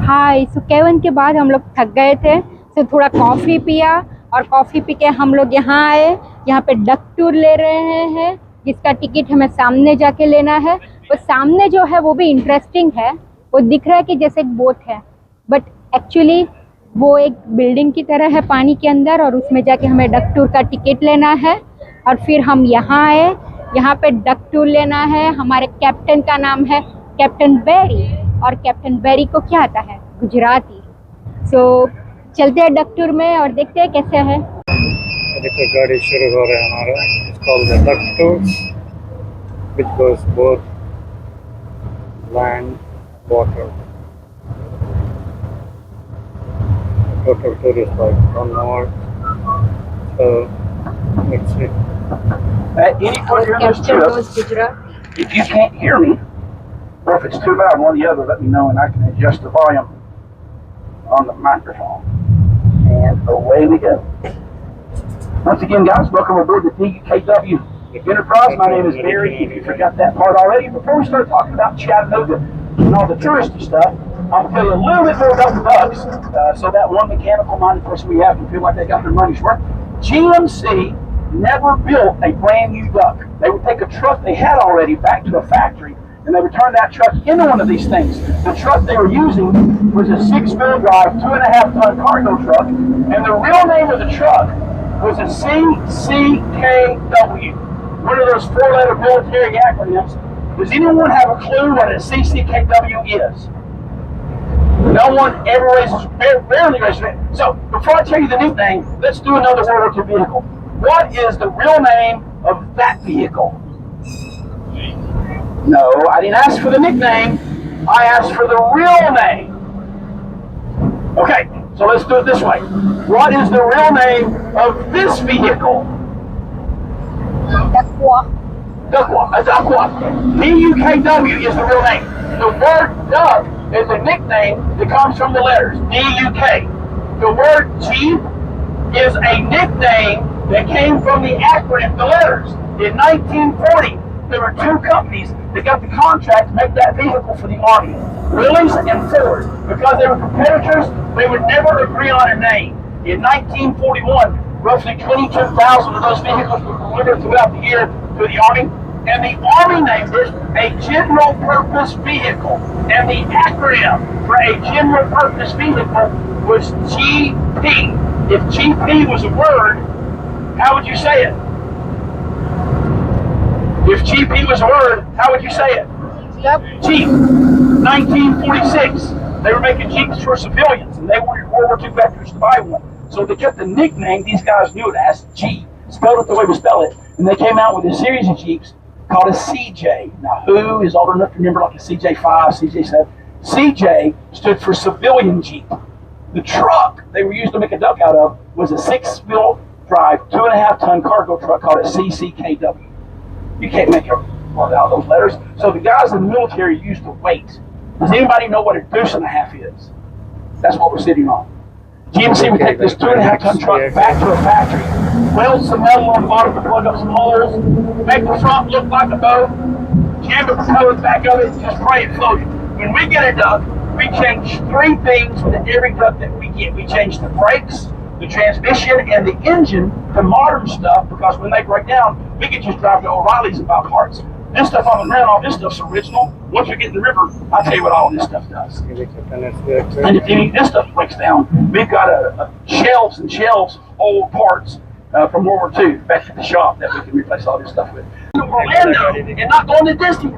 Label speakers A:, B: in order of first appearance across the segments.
A: हाय, सो केवन के बाद हम लोग थक गए थे, तो थोड़ा कॉफ़ी पिया और कॉफ़ी पी के हम लोग यहाँ आए। यहाँ पे डक टूर ले रहे हैं, जिसका टिकट हमें सामने जाके लेना है। वो सामने जो है वो भी इंटरेस्टिंग है। वो दिख रहा है कि जैसे एक बोट है, बट एक्चुअली वो एक बिल्डिंग की तरह है पानी के अंदर, और उसमें जाके हमें डक टूर का टिकट लेना है। और फिर हम यहाँ आए, यहाँ पे डक टूर लेना है। हमारे कैप्टन का नाम है कैप्टन बेरी, और कैप्टन बेरी को क्या आता है? गुजराती। सो चलते हैं डक टूर में और देखते हैं कैसे है।
B: देखो गाड़ी शुरू हो रहा है हमारा। It's called the duck tour which goes both land water. Total tour is like 1 hour. So let's see.
C: At any point during this trip, if you can't hear me, or if it's too loud, one or the other, let me know and I can adjust the volume on the microphone. And away we go. Once again, guys, welcome aboard the WWII Enterprise. My name is Barry. If you forgot that part already, before we start talking about Chattanooga and all the touristy stuff, I'll tell you a little bit more about the bugs, so that one mechanical-minded person we have can feel like they got their money's worth. GMC never built a brand new duck. They would take a truck they had already back to a factory, and they would turn that truck into one of these things. The truck they were using was a 6-wheel drive, 2.5-ton cargo truck, and the real name of the truck was a CCKW, one of those 4-letter military acronyms. Does anyone have a clue what a CCKW is? No one ever rarely raises it. So, before I tell you the nickname, let's do another World War II vehicle. What is the real name of that vehicle? No, I didn't ask for the nickname. I asked for the real name. Okay, so let's do it this way. What is the real name of this vehicle?
A: Dakwa.
C: Dakwa. D-U-K-W is the real name. The word duck is a nickname that comes from the letters D-U-K. The word Jeep is a nickname that came from the acronym, the letters. In 1940, there were 2 companies that got the contract to make that vehicle for the Army, Willys and Ford. Because they were competitors, they would never agree on a name. In 1941, roughly 22,000 of those vehicles were delivered throughout the year to the Army, and the Army named it a general purpose vehicle. And the acronym for a general purpose vehicle was GP. If GP was a word, how would you say it? If GP was a word, how would you say it?
A: Yep.
C: Jeep. 1946. They were making Jeeps for civilians, and they wanted World War II veterans to buy one. So they kept the nickname, these guys knew it as Jeep, spelled it the way we spell it, and they came out with a series of Jeeps called a CJ. Now, who is old enough to remember like a CJ5, CJ7? CJ stood for civilian Jeep. The truck they were used to make a duck out of was a 6-wheel drive, 2.5-ton cargo truck called a CCKW. You can't make a word out of those letters. So the guys in the military used to weight. Does anybody know what a 2.5 is? That's what we're sitting on. GMC would take this 2.5-ton truck back to a factory, weld some metal on the bottom to plug up some holes, make the front look like a boat, jam the propellers back of it, and just pray it floated. When we get a duck, we change 3 things with every duck that we get. We change the brakes, the transmission, and the engine to modern stuff, because when they break down, we can just drive to O'Reilly's and buy parts. This stuff on the ground, all this stuff's original. Once we get in the river, I'll tell you what all this stuff does. And if any of this stuff breaks down, we've got shelves and shelves of old parts from World War II back at the shop that we can replace all this stuff with. Orlando and not going to Disney.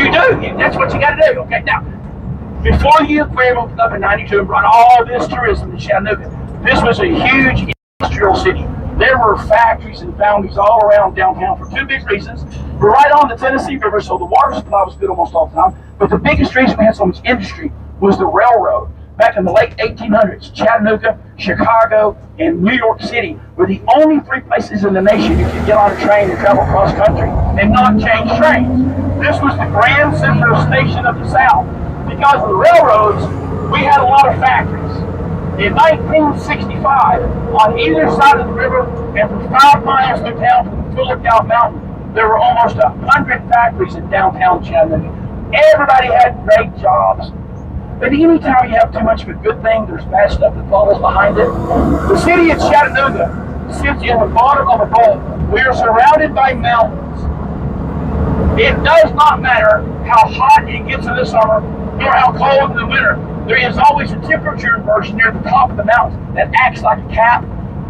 C: You do. That's what you got to do. Okay, now, before the aquarium opened up in 92 and brought all this tourism to Chattanooga, this was a huge industrial city. There were factories and foundries all around downtown for 2 big reasons. We're right on the Tennessee River, so the water supply was good almost all the time. But the biggest reason we had so much industry was the railroad. Back in the late 1800s, Chattanooga, Chicago, and New York City were the only 3 places in the nation you could get on a train and travel across country and not change trains. This was the Grand Central Station of the South. Because of the railroads, we had a lot of factories. In 1965, on either side of the river and for 5 miles through town from the foot of Lookout Mountain, there were almost 100 factories in downtown Chattanooga. Everybody had great jobs. But anytime you have too much of a good thing, there's bad stuff that follows behind it. The city of Chattanooga sits in the bottom of a bowl. We are surrounded by mountains. It does not matter how hot it gets in the summer or how cold in the winter. There is always a temperature inversion near the top of the mountain that acts like a cap.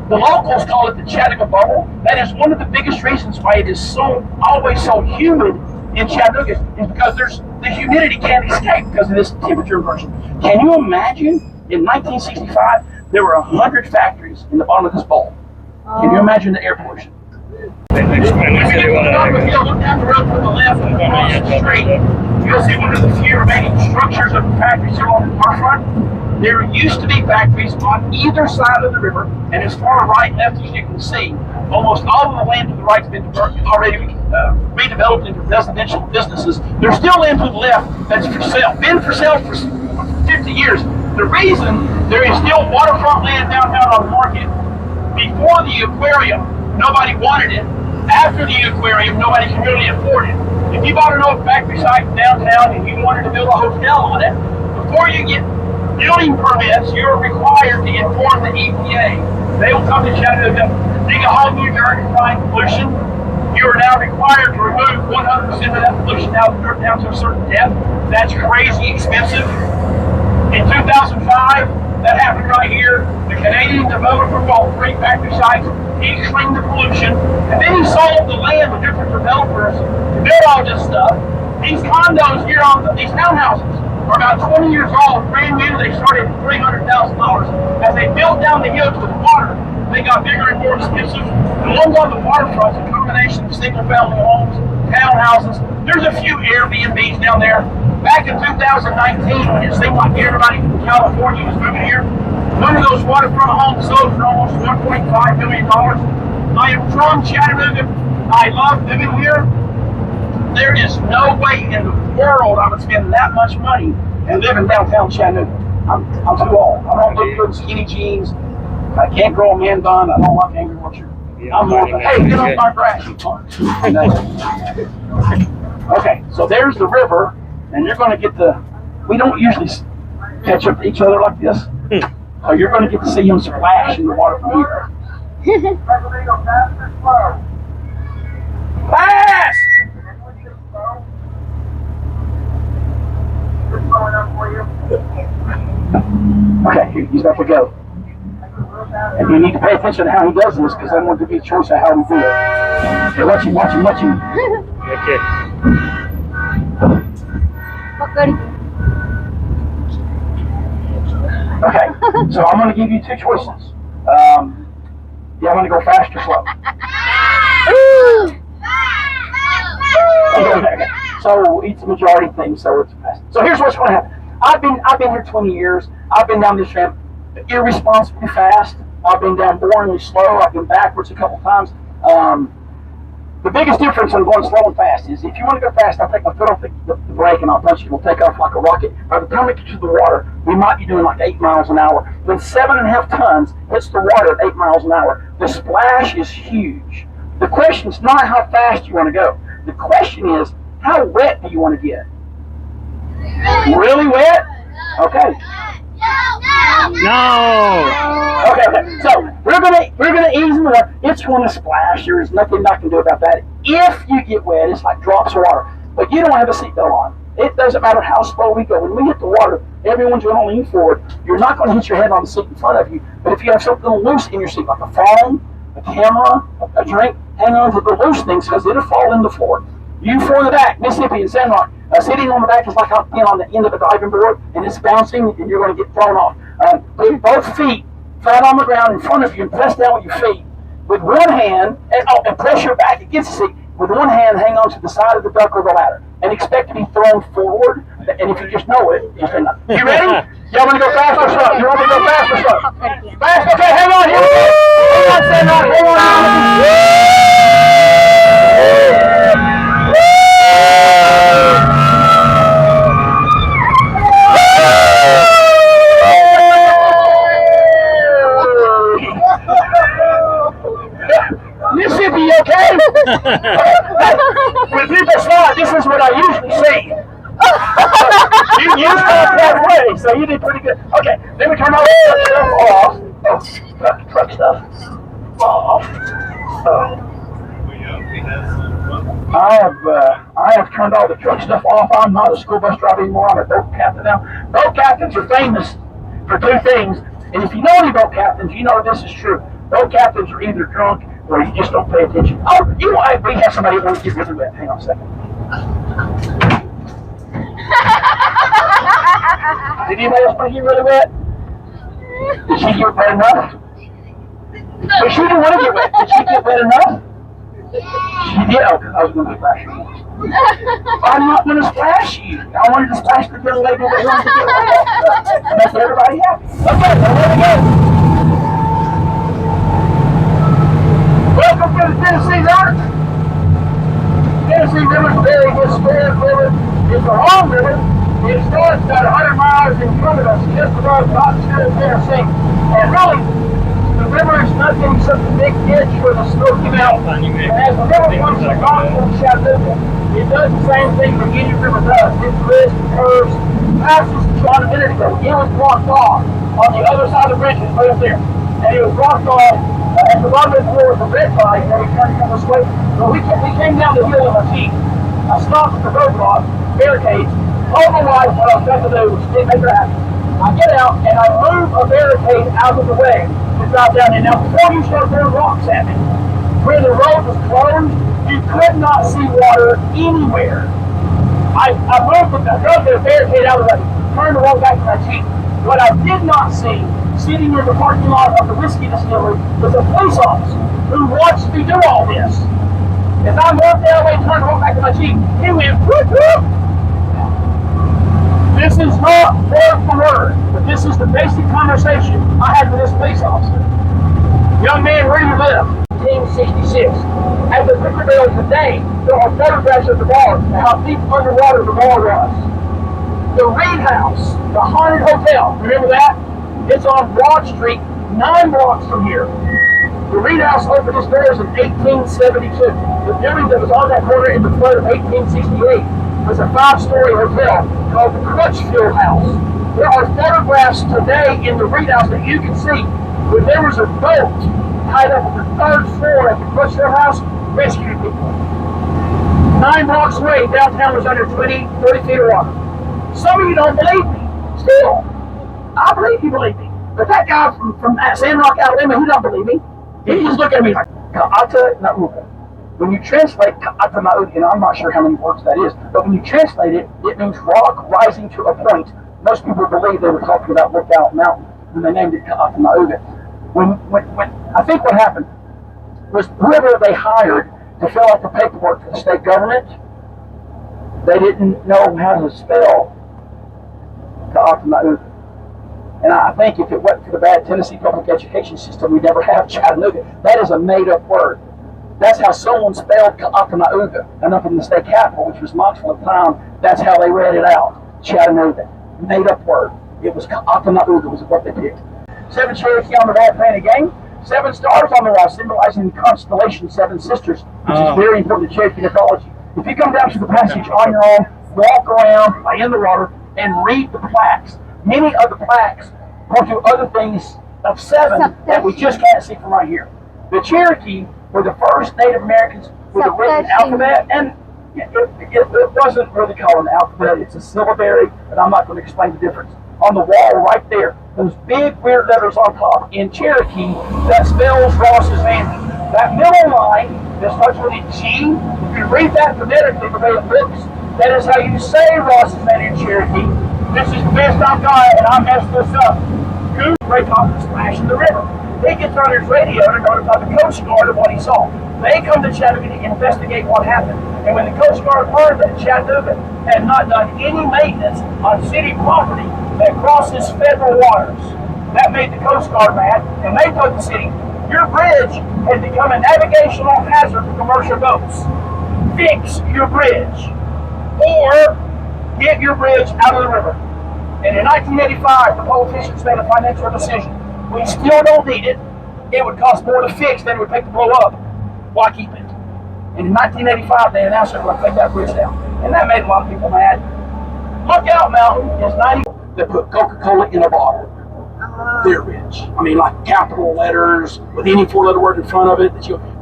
C: The locals call it the Chattanooga bubble. That is one of the biggest reasons why it is always so humid in Chattanooga, is because the humidity can't escape because of this temperature inversion. Can you imagine in 1965 there were 100 factories in the bottom of this bowl? Can you imagine the air pollution? Look down the road to the left and across the street, you'll see one of the few remaining structures of the factories here on the waterfront. There used to be factories on either side of the river, and as far right and left as you can see, almost all of the land to the right has been already redeveloped into residential businesses. There's still land to the left that's for sale, been for sale for 50 years. The reason there is still waterfront land downtown on the market, before the aquarium, nobody wanted it. After the aquarium, nobody can really afford it. If you bought an old factory site downtown and you wanted to build a hotel on it, before you get building permits, you're required to inform the EPA. They will come to Chattanooga, dig a hole in your dirt and find pollution. You are now required to remove 100% of that pollution out of the dirt down to a certain depth. That's crazy expensive. In 2005, that happened right here. The Canadian developer bought 3 factory sites. He cleaned the pollution, and then he sold the land to different developers to build all this stuff. These condos here these townhouses are about 20 years old, brand new. They started at $300,000. As they built down the hill to the water, they got bigger and more expensive. The ones on the waterfront, a combination of single-family homes, townhouses. There's a few Airbnbs down there. Back in 2019, when it seemed like everybody from California was moving here, one of those waterfront homes sold for almost $1.5 million. I am from Chattanooga. I love living here. There is no way in the world I would spend that much money and live in downtown Chattanooga. I'm too old. I don't look good in skinny jeans. I can't grow a man bun. I don't like angry orchard. I'm more of a, hey, get off my grass, you punk. Okay, so there's the river, and you're going to get we don't usually catch up to each other like this. So you're going to get to see him splash in the water from here. Fast! Okay, he's about to go. And you need to pay attention to how he does this, because I want to give you a choice of how we do it. Okay, watch him.
B: Okay.
C: Okay, so I'm going to give you 2 choices. You want to go fast or slow? Okay. So it's a majority thing, so it's fast. So here's what's going to happen. I've been here 20 years. I've been down this ramp irresponsibly fast. I've been down boringly slow. I've been backwards a couple times. The biggest difference in going slow and fast is if you want to go fast, I'll take my foot off the brake and I'll punch it. We'll take off like a rocket. By the time we get to the water, we might be doing like 8 miles an hour. When 7.5 tons hits the water at 8 miles an hour, the splash is huge. The question is not how fast you want to go. The question is, how wet do you want to get? Really wet? Okay.
B: No!
C: Okay. So we're gonna ease in the water. It's gonna splash. There's nothing I can do about that. If you get wet, it's like drops of water. But you don't have a seatbelt on. It doesn't matter how slow we go. When we hit the water, everyone's gonna lean forward. You're not gonna hit your head on the seat in front of you. But if you have something loose in your seat, like a phone, a camera, a drink, hang on to the loose things because it'll fall in the floor. You for the back, Mississippi and San Rock. Sitting on the back is like on the end of a diving board, and it's bouncing, and you're going to get thrown off. Put both feet flat on the ground in front of you and press down with your feet. With one hand, and press your back against the seat. With one hand, hang on to the side of the duck or the ladder, and expect to be thrown forward. And if you just know it, just hang on. You ready? Y'all want to go fast or slow? You want me to go fast or slow? Fast? Okay, hang on. Here we go. Hang on, San Rock. Hang on. Mississippi, you okay? When people slide, this is what I usually see. You stop halfway Hey, so you did pretty good. Okay, then we turn all the truck stuff off. Oh, truck stuff off. I have turned all the truck stuff off. I'm not a school bus driver anymore. I'm a boat captain now. Boat captains are famous for two things. And if you know any boat captains, you know this is true. Boat captains are either drunk or you just don't pay attention. Oh, you know, we have somebody that wants to get really wet. Hang on a second. Did anybody else want to get really wet? Did she get wet enough? But she didn't want to get wet. Did she get wet enough? She did. Okay, I was going to splash you. I'm not going to splash you. I wanted to splash the little lady that wanted to get wet. Make everybody happy. Okay, so here we go. Welcome to the Tennessee River. Tennessee River is a very historic river. It's a long river. It starts about 100 miles in front of us, just above Knoxville, Tennessee. And really, the river is nothing except a big ditch for the Smoky Mountains. And as the river comes across from Chattanooga, it does the same thing that any river does. It twists, curves, passes on a minute ago. It was blocked off on the other side of the bridge, right up there. And it was blocked off at the bottom of the floor with a red light, and we tried to come this way. But we came down the hill in a jeep. I stopped at the roadblock, barricades, told my wife what I was going to do, which didn't make her happy. I get out and I move a barricade out of the way to drive down there. Now, before you start throwing rocks at me, where the road was closed, you could not see water anywhere. I moved I drove the barricade out of the way, turned the road back to my Jeep. What I did not see, sitting in the parking lot of the whiskey distillery, was a police officer who watched me do all this. As I moved that way, turned the road back to my Jeep, he went whoop whoop. This is not word for word, but this is the basic conversation I had with this police officer. Young man, where do you live? 1966. At the Riverdale today, there are photographs of the bar and how deep underwater the bar was. The Reed House, the haunted hotel, remember that? It's on Broad Street, 9 blocks from here. The Reed House opened its doors in 1872. The building that was on that corner in the flood of 1868 was a 5-story hotel called the Crutchfield House. There are photographs today in the Reed House that you can see where there was a boat tied up at the 3rd floor at the Crutchfield House rescuing people. 9 blocks away, downtown was under 20, 30 feet of water. Some of you don't believe me. Still, I believe you believe me. But that guy from Sand Rock, Alabama, he don't believe me. He just looked at me like, Chattanooga. When you translate Chattanooga, and I'm not sure how many words that is, but when you translate it, it means rock rising to a point. Most people believe they were talking about Lookout Mountain when they named it Chattanooga. When I think what happened was whoever they hired to fill out the paperwork for the state government, they didn't know how to spell Chattanooga. And I think if it wasn't for the bad Tennessee public education system, we'd never have Chattanooga. That is a made-up word. That's how someone spelled Chattanooga. And up in the state capital, which was Knoxville at the time, that's how they read it out. Chattanooga. Made-up word. It was Chattanooga was what they picked. 7 Cherokee on the wall playing a game. 7 stars on the wall symbolizing the constellation 7 Sisters, which is very important to Cherokee mythology. If you come down to the passage on your own, walk around, lay in the water, and read the plaques. Many of the plaques point to other things of 7 that we just can't see from right here. The Cherokee were the first Native Americans with a written alphabet, and it wasn't really called an alphabet, it's a syllabary, but I'm not going to explain the difference. On the wall right there, those big weird letters on top, in Cherokee, that spells Ross's Vandy. That middle line that starts with a G, if you read that phonetically the way it looks, that is how you say Ross's Vandy in Cherokee. This is the best I've got, and I messed this up. Goose break off the splash in the river. He gets on his radio to notify the Coast Guard of what he saw. They come to Chattanooga to investigate what happened. And when the Coast Guard learned that Chattanooga had not done any maintenance on city property that crosses federal waters, that made the Coast Guard mad, and they told the city, your bridge has become a navigational hazard for commercial boats. Fix your bridge, or get your bridge out of the river. And in 1985, the politicians made a financial decision. We still don't need it. It would cost more to fix than it would take to blow up. Why keep it? And in 1985, they announced they were going to take that bridge down. And that made a lot of people mad. Lookout Mountain is 90. that put Coca-Cola in a bottle. They're rich. I mean, like capital letters with any four-letter word in front of it.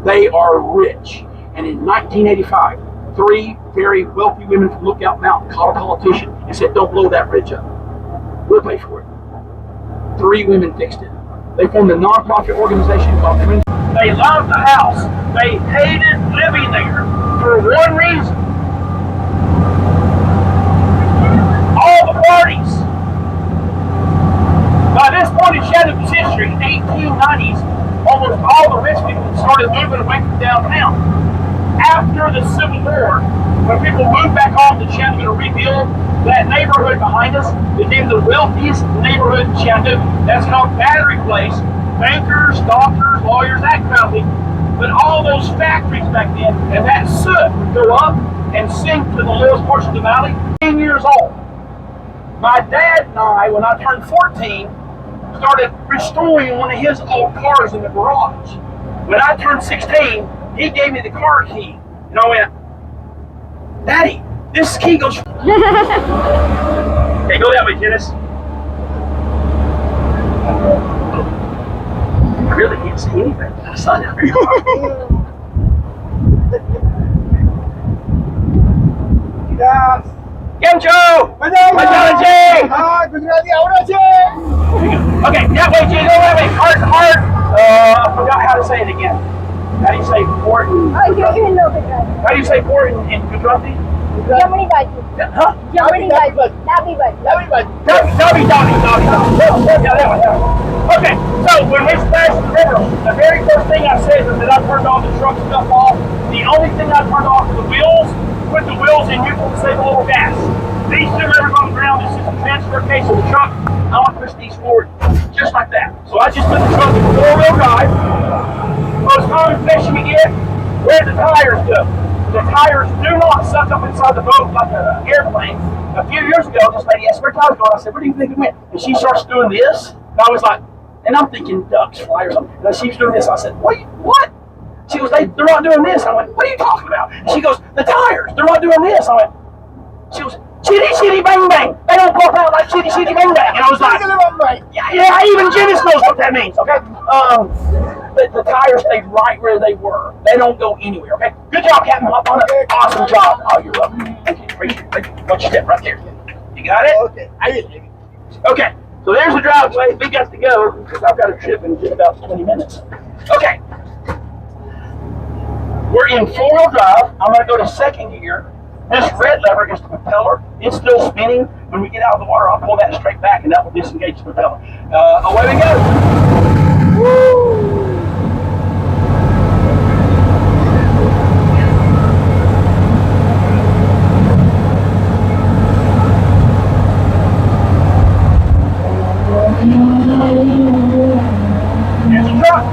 C: They are rich. And in 1985, 3 very wealthy women from Lookout Mountain called a politician and said, "Don't blow that bridge up. We'll pay for it." 3 women fixed it. They formed a non-profit organization called Friends. They loved the house. They hated living there for one reason. All the parties. By this point in Chattanooga's history, 1890s, almost all the rich people started moving away from downtown. After the Civil War, when people moved back home to Chattanooga to rebuild, that neighborhood behind us became the wealthiest neighborhood in Chattanooga. That's called Battery Place. Bankers, doctors, lawyers, that kind of thing. But all those factories back then, and that soot would go up and sink to the lowest parts of the valley. 10 years old. My dad and I, when I turned 14, started restoring one of his old cars in the garage. When I turned 16, he gave me the car key. And I went, "Daddy, this key goes..." Hey, go that way, Dennis. I really can't see anything. The sun out here.
D: Yes.
C: Keem છો? મજામાં છે?
D: હા, ગુજરાતી આવડે છે?
C: Okay, that way, Jay, go that way. Hard. I forgot how to say it again. How do you say port?
A: Oh, you even know Gujarati.
C: How do you say port in Gujarati?
A: જમણી બાજુ.
C: Huh?
A: જમણી બાજુ. ડાબી બાજુ.
C: Dobby. Yeah, that one. Okay, so when we splashed the river, the very first thing I said was that I turned all the truck stuff off. The only thing I turned off were the wheels. Put the wheels in neutral to save a little gas. These 2 rivers on the ground is just a transfer case of the truck. I want to push these forward just like that. So I just put the truck in 4-wheel drive. Most common question we get, where the tires go? The tires do not suck up inside the boat like an airplane. A few years ago, this lady asked where tires go. I said, "Where do you think it went?" And she starts doing this. And I was like, and I'm thinking ducks fly or something. And she's doing this. I said, what? She goes, they're not doing this. I went, "What are you talking about?" And she goes, "The tires, they're not doing this." I went, she goes, "Chitty bang bang. They don't pop out like chitty bang bang." And I was like, yeah, even Janice knows what that means, okay? The tires stayed right where they were. They don't go anywhere, okay? Good job, Captain. Hop on it. Awesome job. Oh, you're welcome. Thank you. Appreciate it. Watch your step right there. You got it?
D: Okay, I will.
C: Okay, so there's the driveway. We got to go because I've got a trip in just about 20 minutes. Okay. We're in 4-wheel drive. I'm going to go to 2nd gear. This red lever is the propeller. It's still spinning. When we get out of the water, I'll pull that straight back and that will disengage the propeller. Away we go. Woo! Here's the truck.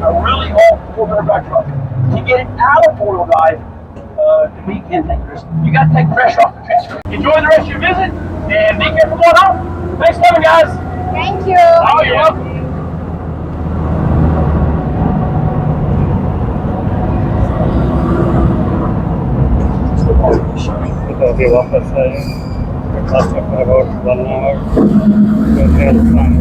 C: A really old 4-wheel drive truck. To get it out of 4-wheel drive, to me, can take risk. You got to take pressure off the transfer. Enjoy the rest of your visit, and be careful going home. Thanks for coming, guys.
A: Thank you.
C: Oh, you're welcome.
B: तो अभी वापस आए about 1 hour to Maclellan.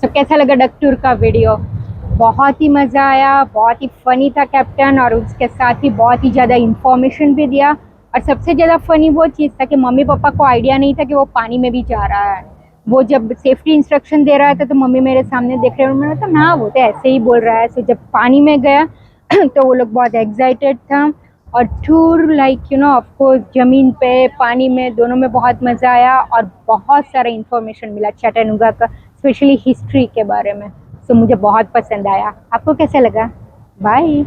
A: तो कैसा लगा duck tour का video? बहुत ही मज़ा आया, बहुत ही फ़नी था कैप्टन, और उसके साथ ही बहुत ही ज़्यादा इन्फॉर्मेशन भी दिया। और सबसे ज़्यादा फ़नी वो चीज़ था कि मम्मी पापा को आइडिया नहीं था कि वो पानी में भी जा रहा है। वो जब सेफ्टी इंस्ट्रक्शन दे रहा था तो मम्मी मेरे सामने देख रहे हैं, मैंने कहा ना वो तो ऐसे ही बोल रहा है। सो जब पानी में गया तो वो लोग बहुत एक्साइटेड था। और tour like you know of course ज़मीन पे पानी में दोनों में बहुत मज़ा आया और बहुत सारा इन्फॉर्मेशन मिला चैटानूगा का, स्पेशली हिस्ट्री के बारे में। सो मुझे बहुत पसंद आया। आपको कैसा लगा? बाय।